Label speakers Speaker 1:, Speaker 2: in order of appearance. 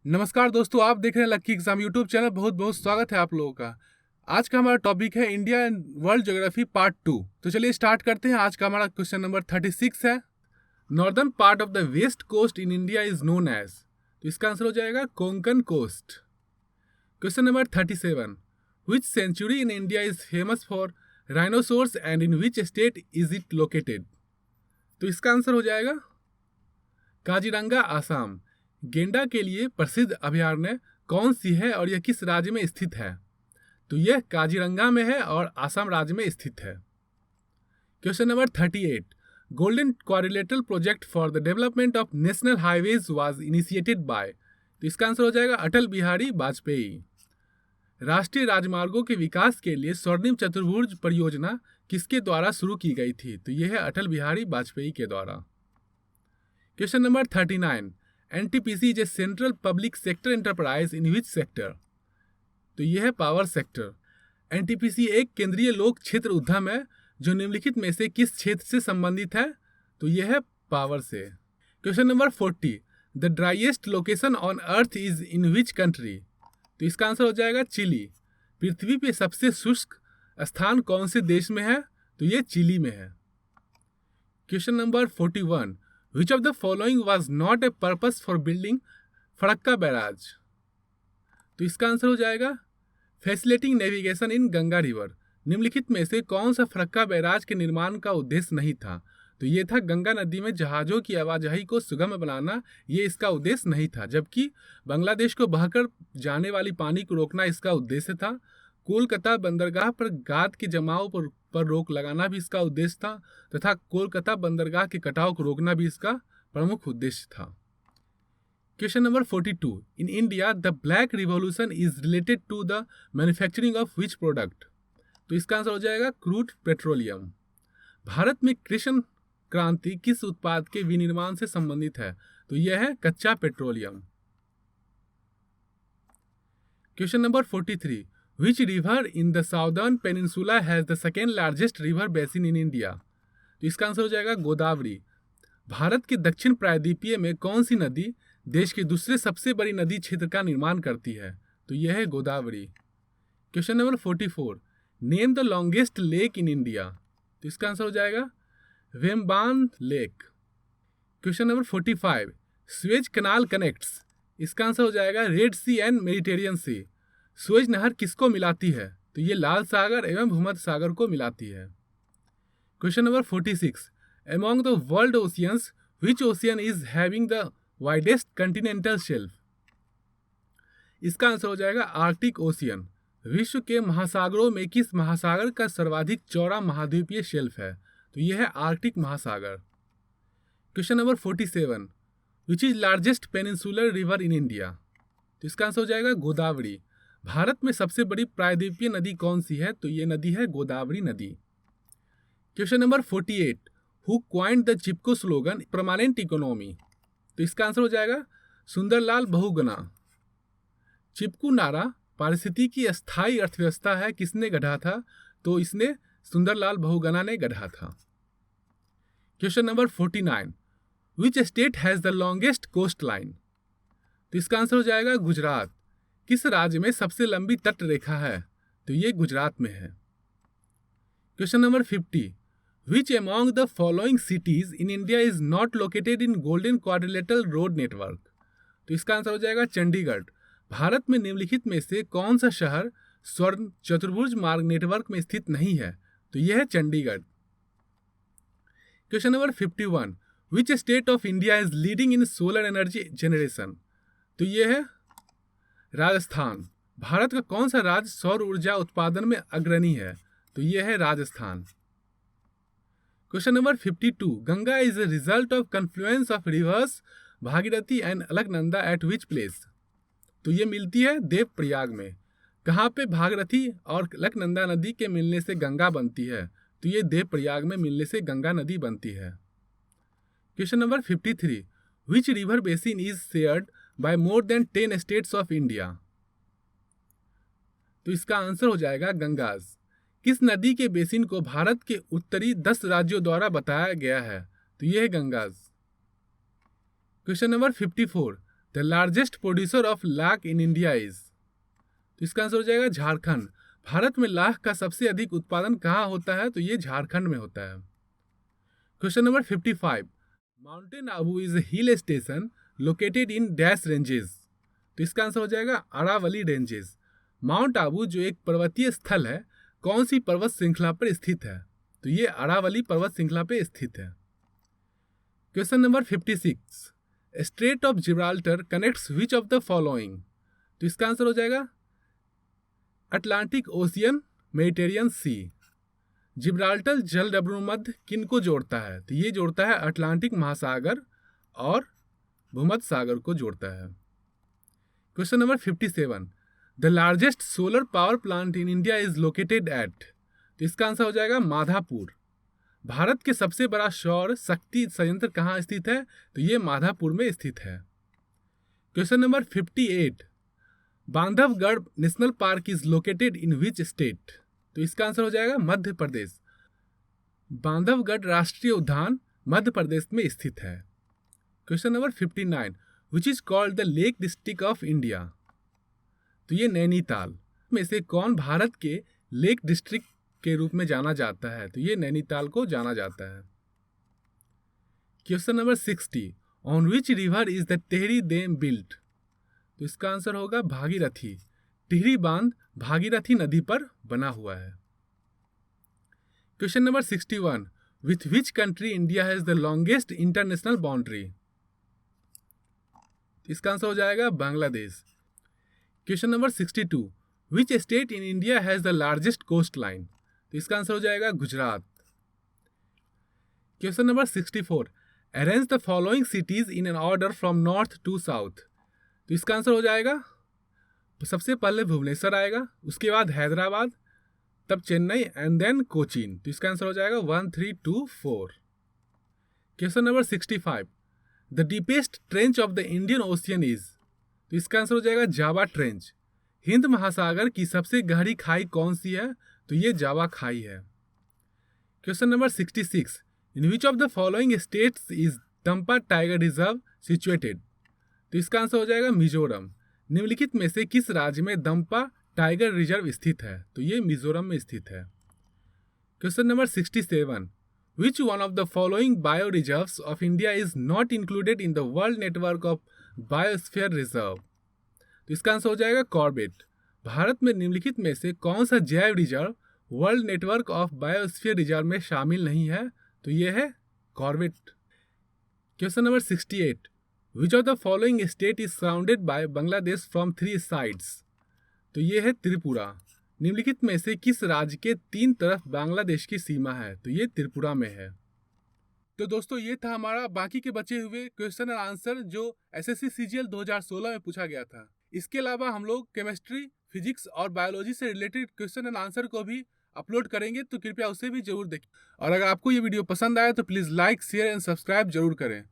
Speaker 1: नमस्कार दोस्तों, आप देख रहे हैं लक्की एग्जाम यूट्यूब चैनल। बहुत बहुत स्वागत है आप लोगों का। आज का हमारा टॉपिक है India and world geography part 2। तो चलिए स्टार्ट करते हैं। आज का हमारा क्वेश्चन नंबर 36 है। Northern part of the west coast in India is known as. तो इसका आंसर हो जाएगा Konkan coast. Question number 37, which century in India is famous for rhinoceros and in which state is it located. तो इसका answer हो जाएगा काजीरंगा, आसाम। गेंडा के लिए प्रसिद्ध अभयारण्य कौन सी है और यह किस राज्य में स्थित है। तो यह काजीरंगा में है और असम राज्य में स्थित है। Question number 38, golden quadrilateral project for the development of national highways was initiated by. तो इसका आंसर हो जाएगा अटल बिहारी वाजपेयी। राष्ट्रीय राजमार्गों के विकास के लिए स्वर्णिम चतुर्भुज परियोजना किसके द्वारा शुरू की गई थी। तो यह है अटल बिहारी वाजपेयी के द्वारा। Question number 39, NTPC is a central public sector enterprise in which sector. तो यह है पावर सेक्टर। एनटीपीसी एक केंद्रीय लोक क्षेत्र उद्यम है जो निम्नलिखित में से किस क्षेत्र से संबंधित है। तो यह है पावर से। Question number 40, the driest location on earth is in which country. तो इसका आंसर हो जाएगा चिली। पृथ्वी पे सबसे शुष्क स्थान कौन से देश में है। तो यह चिली में है। Question number 41, Which of the following was not a purpose for building Farakka barrage. तो इसका आंसर हो जाएगा फैसिलिटिंग नेविगेशन इन गंगा रिवर। निम्नलिखित में से कौन सा फरक्का बैराज के निर्माण का उद्देश्य नहीं था। तो ये था गंगा नदी में जहाज़ों की आवाजाही को सुगम बनाना, ये इसका उद्देश्य नहीं था। जबकि बांग्लादेश को बहकर जाने वाली पानी को रोकना इसका उद्देश्य था। कोलकाता बंदरगाह पर गाद के जमाव पर रोक लगाना भी इसका उद्देश्य था तथा कोलकाता बंदरगाह के कटाव को रोकना भी इसका प्रमुख उद्देश्य था। Question number 42, in India the black revolution is related to the manufacturing of which product. तो इसका आंसर हो जाएगा क्रूड पेट्रोलियम। भारत में कृष्ण क्रांति किस उत्पाद के विनिर्माण से संबंधित है। तो यह है कच्चा petroleum. Question number 43, Which river in the southern peninsula has the second largest river basin in India? तो इसका आंसर हो जाएगा गोदावरी। भारत के दक्षिण प्रायद्वीपीय में कौन सी नदी देश के दूसरे सबसे बड़ी नदी क्षेत्र का निर्माण करती है। तो यह है Godavari. Question number 44, name the longest lake in India. तो इसका आंसर हो जाएगा Vemban lake. Question number 45, Suez canal connects. इसका आंसर हो जाएगा red sea and Mediterranean sea. Suez नहर किसको मिलाती है। तो ये लाल सागर एवं भूमध्य सागर को मिलाती है। Question number 46, among the world oceans which ocean is having the widest Continental shelf. इसका आंसर हो जाएगा आर्कटिक ओशियन। विश्व के महासागरों में किस महासागर का सर्वाधिक चौड़ा महाद्वीपीय शेल्फ है। तो यह है आर्कटिक महासागर। Question number 47, which is largest peninsular river in India. तो इसका आंसर हो जाएगा गोदावरी। भारत में सबसे बड़ी प्रायद्वीपीय नदी कौन सी है। तो ये नदी है गोदावरी नदी। Question number 48, who coined the Chipko slogan permanent economy. तो इसका आंसर हो जाएगा सुंदरलाल बहुगुणा। चिपकू नारा पारिस्थितिकी की स्थायी अर्थव्यवस्था है, किसने गढ़ा था। तो इसने सुंदरलाल बहुगुणा ने गढ़ा था। Question number 49, which state has the longest coast line. तो इसका आंसर हो जाएगा गुजरात। किस राज्य में सबसे लंबी तट रेखा है। तो ये गुजरात में है। Question number 50, which among the following cities in India is not located in golden quadrilateral road network. तो इसका आंसर हो जाएगा चंडीगढ़। भारत में निम्नलिखित में से कौन सा शहर स्वर्ण चतुर्भुज मार्ग नेटवर्क में स्थित नहीं है। तो यह है Chandigarh. Question number 51, which state of India is leading in solar energy generation. तो यह है राजस्थान। भारत का कौन सा राज्य सौर ऊर्जा उत्पादन में अग्रणी है। तो यह है Rajasthan. Question number 52, Ganga is a result of confluence of reverse Bhagirathi and Alaknanda eight which place. तो ये मिलती है देवप्रयाग में। कहाँ पे भागीरथी और अलकनंदा नदी के मिलने से गंगा बनती है। तो ये देवप्रयाग में मिलने से गंगा नदी बनती है। Question number 53, which river basin is shared by more than 10 states of India. तो इसका आंसर हो जाएगा गंगाज। किस नदी के बेसिन को भारत के उत्तरी 10 राज्यों द्वारा बताया गया है। तो यह है Ganges. Question number 54, the largest producer of lac in India is, तो इसका आंसर हो जाएगा झारखंड। भारत में लाख का सबसे अधिक उत्पादन कहाँ होता है, तो ये झारखंड में होता है। Question number 55, mountain Abu is a hill station located in dash ranges, तो इसका आंसर हो जाएगा अरावली रेंजेस। माउंट आबू जो एक पर्वतीय स्थल है, कौन सी पर्वत श्रृंखला पर स्थित है, तो ये अरावली पर्वत श्रृंखला पर स्थित है। Question number 56, straight of Gibraltar connects which of the following, तो इसका आंसर हो जाएगा अटलांटिक ओशियन मेडिटेरियन सी। जिब्राल्टर जलडब्ल्यू मध्य किन को जोड़ता है, तो ये जोड़ता है अटलांटिक महासागर और भूमध्य सागर को जोड़ता है। Question number 57, the largest solar power plant in India is located at, तो इसका आंसर हो जाएगा माधापुर। भारत के सबसे बड़ा सौर शक्ति संयंत्र कहाँ स्थित है, तो ये माधापुर में स्थित है। Question number 58, Bandhavgarh national park is located in which state, तो इसका आंसर हो जाएगा मध्य प्रदेश। बांधवगढ़ राष्ट्रीय उद्यान मध्य प्रदेश में स्थित है। Question number 59, which is called the lake district of India, तो ये नैनीताल में से कौन भारत के लेक डिस्ट्रिक्ट के रूप में जाना जाता है, तो ये नैनीताल को जाना जाता है। Question number 60, on which river is the Tehri dam built, तो इसका आंसर होगा भागीरथी। टिहरी बांध भागीरथी नदी पर बना हुआ है। Question number 61, with which country India has the longest international boundary, इसका आंसर हो जाएगा Bangladesh. Question number 62, which state in India has the largest coast line, तो इसका आंसर हो जाएगा Gujarat. Question number 64, arrange the following cities in an order from north to south, तो इसका answer हो जाएगा सबसे पहले भुवनेश्वर आएगा, उसके बाद हैदराबाद, तब चेन्नई एंड देन कोचीन, तो इसका आंसर हो जाएगा 1 3 2 4। Question number 65, the deepest trench of the Indian ocean is, तो इसका आंसर हो जाएगा जावा ट्रेंच। हिंद महासागर की सबसे गहरी खाई कौन सी है, तो ये जावा खाई है। Question number 66, in which of the following states is Dampa tiger reserve situated, तो इसका आंसर हो जाएगा मिजोरम। निम्नलिखित में से किस राज्य में दम्पा टाइगर रिजर्व स्थित है, तो ये मिजोरम में स्थित है। Question number 67, which one of the following bio reserves of India is not included in the world network of biosphere reserve, तो इसका आंसर हो जाएगा कॉर्बेट। भारत में निम्नलिखित में से कौन सा जैव reserve world network of biosphere reserve में शामिल नहीं है, तो ये है Corbett. Question number 68, which of the following state is surrounded by Bangladesh from 3 sides, तो ये है त्रिपुरा। निम्नलिखित में से किस राज्य के 3 तरफ बांग्लादेश की सीमा है, तो ये त्रिपुरा में है। तो दोस्तों ये था हमारा बाकी के बचे हुए क्वेश्चन और आंसर जो एसएससी सीजीएल 2016 में पूछा गया था। इसके अलावा हम लोग केमिस्ट्री, फिजिक्स और बायोलॉजी से रिलेटेड क्वेश्चन एंड आंसर को भी अपलोड करेंगे, तो कृपया उसे भी जरूर देखें। और अगर आपको ये वीडियो पसंद आया तो please like, share and subscribe जरूर करें।